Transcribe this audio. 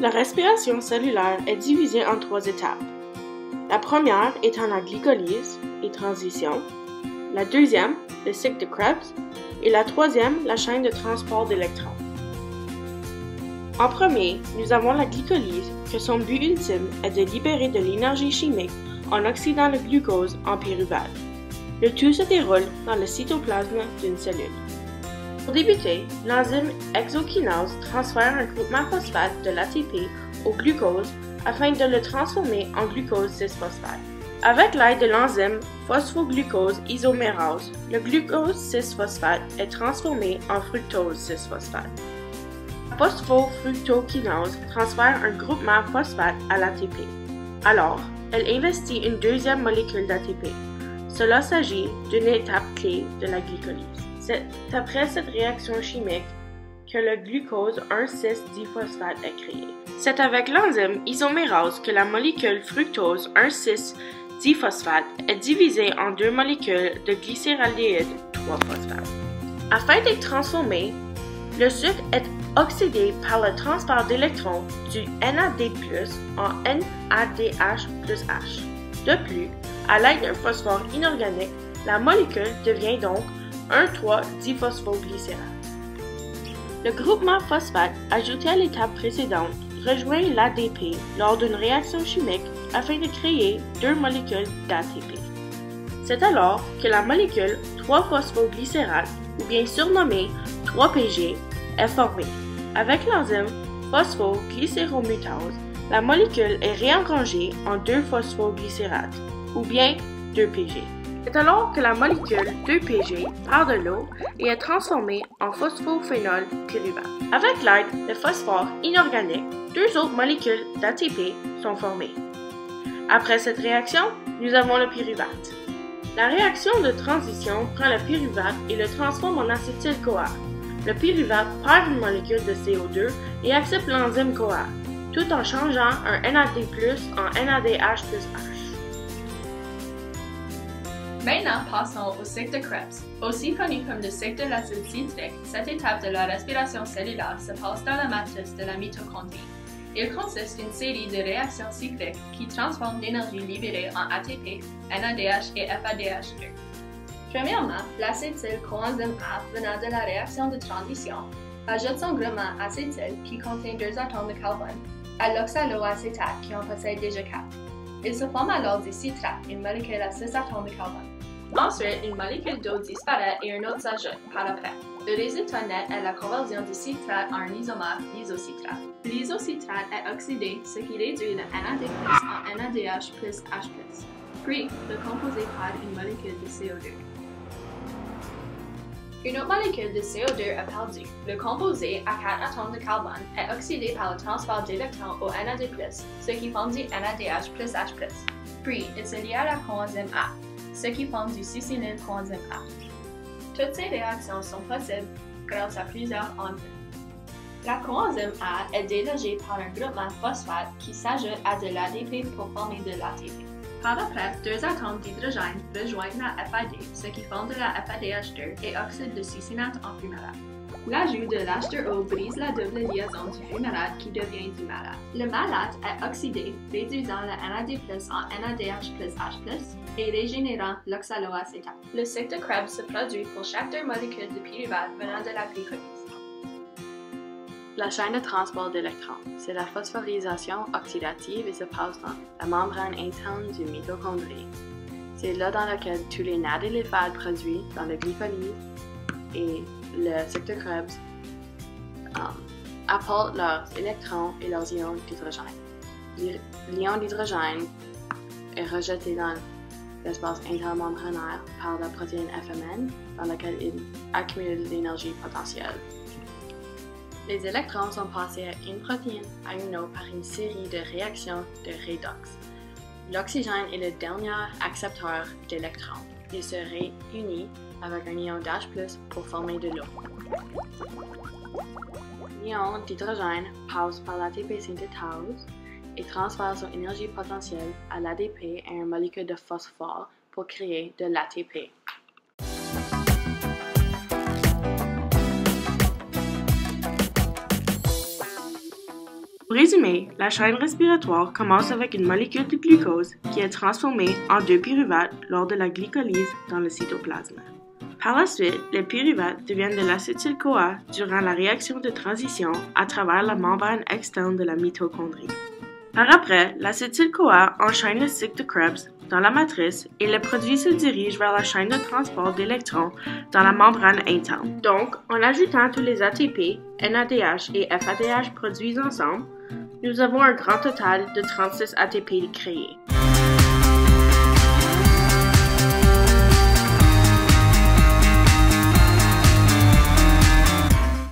La respiration cellulaire est divisée en 3 étapes. La première étant la glycolyse et transition, la deuxième, le cycle de Krebs, et la troisième, la chaîne de transport d'électrons. En premier, nous avons la glycolyse, que son but ultime est de libérer de l'énergie chimique en oxydant le glucose en pyruvate. Le tout se déroule dans le cytoplasme d'une cellule. Pour débuter, l'enzyme hexokinase transfère un groupement phosphate de l'ATP au glucose afin de le transformer en glucose 6-phosphate. Avec l'aide de l'enzyme phosphoglucose isomérase, le glucose 6-phosphate est transformé en fructose 6-phosphate. La phosphofructokinase transfère un groupement phosphate à l'ATP. Alors, elle investit une deuxième molécule d'ATP. Cela s'agit d'une étape clé de la glycolyse. C'est après cette réaction chimique que le glucose 1,6-diphosphate est créé. C'est avec l'enzyme isomérase que la molécule fructose 1,6-diphosphate est divisée en 2 molécules de glycéraldéhyde 3-phosphate. Afin d'être transformé, le sucre est oxydé par le transport d'électrons du NAD+ en NADH plus H. De plus, à l'aide d'un phosphore inorganique, la molécule devient donc 1,3-diphosphoglycérate. Le groupement phosphate ajouté à l'étape précédente rejoint l'ADP lors d'une réaction chimique afin de créer 2 molécules d'ATP. C'est alors que la molécule 3-phosphoglycérate, ou bien surnommée 3-PG, est formée. Avec l'enzyme phosphoglycéromutase, la molécule est réarrangée en 2-phosphoglycérate, ou bien 2-PG. C'est alors que la molécule 2-PG part de l'eau et est transformée en phosphophénol pyruvate. Avec l'aide de phosphore inorganique, 2 autres molécules d'ATP sont formées. Après cette réaction, nous avons le pyruvate. La réaction de transition prend le pyruvate et le transforme en acétyl-CoA. Le pyruvate perd une molécule de CO2 et accepte l'enzyme CoA, tout en changeant un NAD+ en NADH plus H. Maintenant, passons au cycle de Krebs. Aussi connu comme le cycle de l'acide citrique, cette étape de la respiration cellulaire se passe dans la matrice de la mitochondrie. Il consiste d'une série de réactions cycliques qui transforment l'énergie libérée en ATP, NADH et FADH2. Premièrement, l'acétyl-coenzyme A venant de la réaction de transition ajoute son groupement acétyl qui contient 2 atomes de carbone à l'oxaloacétate qui en possède déjà 4. Il se forme alors du citrate, une molécule à 6 atomes de carbone. Ensuite, une molécule d'eau disparaît et une autre s'ajoute par après. Le résultat net est la conversion du citrate en un isomère, l'isocitrate. L'isocitrate est oxydé, ce qui réduit le NAD+ en NADH plus H+. Puis, le composé perd une molécule de CO2. Une autre molécule de CO2 est perdue. Le composé à 4 atomes de carbone est oxydé par le transport d'électrons au NAD+, ce qui forme du NADH plus H+. Puis, il se lie à la coenzyme A, ce qui forme du succinyl-coenzyme A. Toutes ces réactions sont possibles grâce à plusieurs enzymes. La coenzyme A est délogée par un groupement phosphate qui s'ajoute à de l'ADP pour former de l'ATP. Par après, 2 atomes d'hydrogène rejoignent la FAD, ce qui forme de la FADH2 et oxyde de succinate en fumarate. L'ajout de l'H2O brise la double liaison du fumarate qui devient du malate. Le malate est oxydé, réduisant le NAD+ en NADH plus H+, et régénérant l'oxaloacétate. Le cycle de Krebs se produit pour chaque 2 molécules de pyruvate venant de la glycolyse. La chaîne de transport d'électrons, c'est la phosphorylation oxydative et se passe dans la membrane interne du mitochondrie. C'est là dans lequel tous les NAD et les FAD produits dans la glycolyse et le cycle de Krebs apportent leurs électrons et leurs ions d'hydrogène. L'ion d'hydrogène est rejeté dans l'espace intermembranaire par la protéine FMN dans laquelle il accumule l'énergie potentielle. Les électrons sont passés à une protéine à une autre par une série de réactions de redox. L'oxygène est le dernier accepteur d'électrons. Il se réunit avec un ion d'H+ pour former de l'eau. L'ion d'hydrogène passe par l'ATP synthétase et transfère son énergie potentielle à l'ADP et à une molécule de phosphore pour créer de l'ATP. Pour résumer, la chaîne respiratoire commence avec une molécule de glucose qui est transformée en 2 pyruvates lors de la glycolyse dans le cytoplasme. Par la suite, les pyruvates deviennent de l'acétyl-CoA durant la réaction de transition à travers la membrane externe de la mitochondrie. Par après, l'acétyl-CoA enchaîne le cycle de Krebs dans la matrice et le produit se dirige vers la chaîne de transport d'électrons dans la membrane interne. Donc, en ajoutant tous les ATP, NADH et FADH produits ensemble, nous avons un grand total de 36 ATP créés.